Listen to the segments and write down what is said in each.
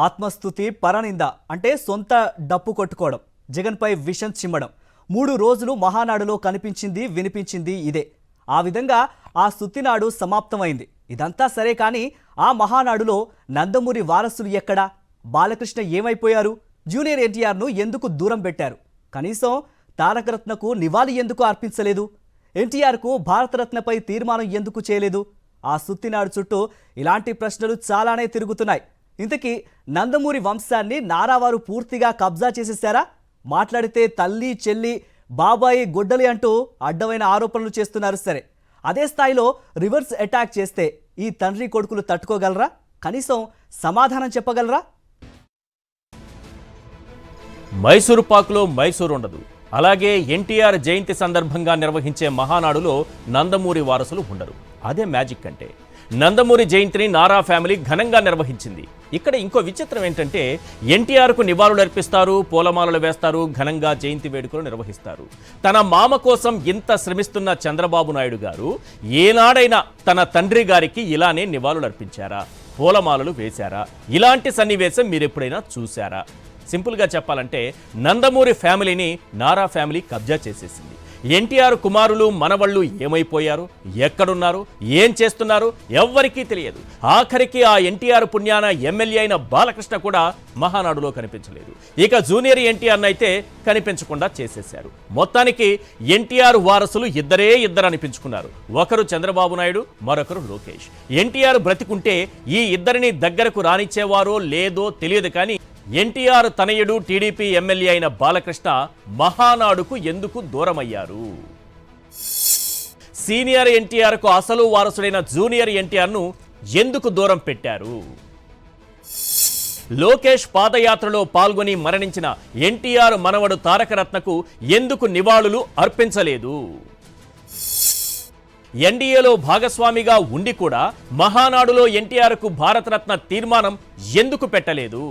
ఆత్మస్తుతి పరనింద అంటే సొంత డప్పు కొట్టుకోవడం, జగన్పై విషం చిమ్మడం. 3 రోజులు మహానాడులో కనిపించింది వినిపించింది ఇదే. ఆ విధంగా ఆ స్తుతినాడు సమాప్తమైంది. ఇదంతా సరే కానీ ఆ మహానాడులో నందమూరి వారసులు ఎక్కడా? బాలకృష్ణ ఏమైపోయారు? జూనియర్ ఎన్టీఆర్ను ఎందుకు దూరం పెట్టారు? కనీసం తారకరత్నకు నివాళి ఎందుకు అర్పించలేదు? ఎన్టీఆర్కు భారతరత్నపై తీర్మానం ఎందుకు చేయలేదు? ఆ స్తుతినాడు చుట్టూ ఇలాంటి ప్రశ్నలు చాలానే తిరుగుతున్నాయి. ఇంతకీ నందమూరి వంశాన్ని నారావారు పూర్తిగా కబ్జా చేసేశారా? మాట్లాడితే తల్లి చెల్లి బాబాయి గొడ్డలి అంటూ అడ్డమైన ఆరోపణలు చేస్తున్నారు. సరే, అదే స్థాయిలో రివర్స్ అటాక్ చేస్తే ఈ తండ్రి కొడుకులు తట్టుకోగలరా? కనీసం సమాధానం చెప్పగలరా? మైసూరు పాకులో మైసూరు ఉండదు. అలాగే ఎన్టీఆర్ జయంతి సందర్భంగా నిర్వహించే మహానాడులో నందమూరి వారసులు ఉండరు. అదే మ్యాజిక్ అంటే. నందమూరి జయంతిని నారా ఫ్యామిలీ ఘనంగా నిర్వహించింది. ఇక్కడ ఇంకో విచిత్రం ఏంటంటే ఎన్టీఆర్కు నివాళులు అర్పిస్తారు, పూలమాలలు వేస్తారు, ఘనంగా జయంతి వేడుకలు నిర్వహిస్తారు. తన మామ కోసం ఇంత శ్రమిస్తున్న చంద్రబాబు నాయుడు గారు ఏనాడైనా తన తండ్రి గారికి ఇలానే నివాళులు అర్పించారా? పూలమాలలు వేశారా? ఇలాంటి సన్నివేశం మీరెప్పుడైనా చూశారా? సింపుల్గా చెప్పాలంటే నందమూరి ఫ్యామిలీని నారా ఫ్యామిలీ కబ్జా చేసేసింది. ఎన్టీఆర్ కుమారులు మనవళ్ళు ఏమైపోయారు, ఎక్కడున్నారు, ఏం చేస్తున్నారు ఎవ్వరికీ తెలియదు. ఆఖరికి ఆ ఎన్టీఆర్ పుణ్యాన ఎమ్మెల్యే అయిన బాలకృష్ణ కూడా మహానాడులో కనిపించలేదు. ఇక జూనియర్ ఎన్టీఆర్ను అయితే కనిపించకుండా చేసేశారు. మొత్తానికి ఎన్టీఆర్ వారసులు ఇద్దరు అనిపించుకున్నారు. ఒకరు చంద్రబాబు నాయుడు, మరొకరు లోకేష్. ఎన్టీఆర్ బ్రతికుంటే ఈ ఇద్దరిని దగ్గరకు రానిచ్చేవారో లేదో తెలియదు కానీ ఎన్టీఆర్ తనయుడు టీడీపీ ఎమ్మెల్యే అయిన బాలకృష్ణ మహానాడుకు ఎందుకు దూరమయ్యారు? సీనియర్ ఎన్టీఆర్కు అసలు వారసుడైన జూనియర్ ఎన్టీఆర్ను ఎందుకు దూరం పెట్టారు? లోకేష్ పాదయాత్రలో పాల్గొని మరణించిన ఎన్టీఆర్ మనవడు తారకరత్నకు ఎందుకు నివాళులు అర్పించలేదు? ఎన్డీఏలో భాగస్వామిగా ఉండి కూడా మహానాడులో ఎన్టీఆర్కు భారతరత్న తీర్మానం ఎందుకు పెట్టలేదు?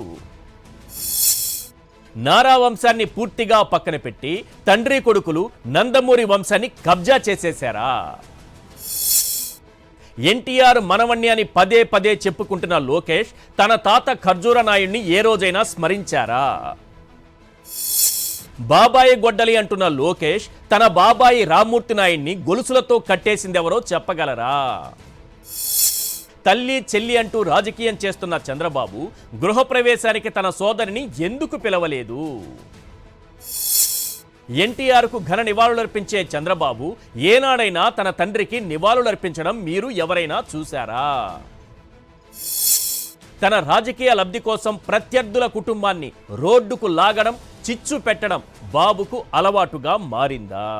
నారా వంశాన్ని పూర్తిగా పక్కన పెట్టి తండ్రి కొడుకులు నందమూరి వంశాన్ని కబ్జా చేసేశారా? ఎన్టీఆర్ మనవణ్ణి అని పదే పదే చెప్పుకుంటున్న లోకేష్ తన తాత ఖర్జూర నాయుడిని ఏ రోజైనా స్మరించారా? బాబాయి గొడ్డలి అంటున్న లోకేష్ తన బాబాయి రామ్మూర్తి నాయుడిని గొలుసులతో కట్టేసిందెవరో చెప్పగలరా? తల్లి చెల్లి అంటూ రాజకీయం చేస్తున్న చంద్రబాబు గృహప్రవేశానికి తన సోదరిని ఎందుకు పిలవలేదు? ఎన్టీఆర్కు ఘన నివాళులర్పించే చంద్రబాబు ఏనాడైనా తన తండ్రికి నివాళులర్పించడం మీరు ఎవరైనా చూశారా? తన రాజకీయ లబ్ధి కోసం ప్రత్యర్థుల కుటుంబాన్ని రోడ్డుకు లాగడం, చిచ్చు పెట్టడం బాబుకు అలవాటుగా మారిందా?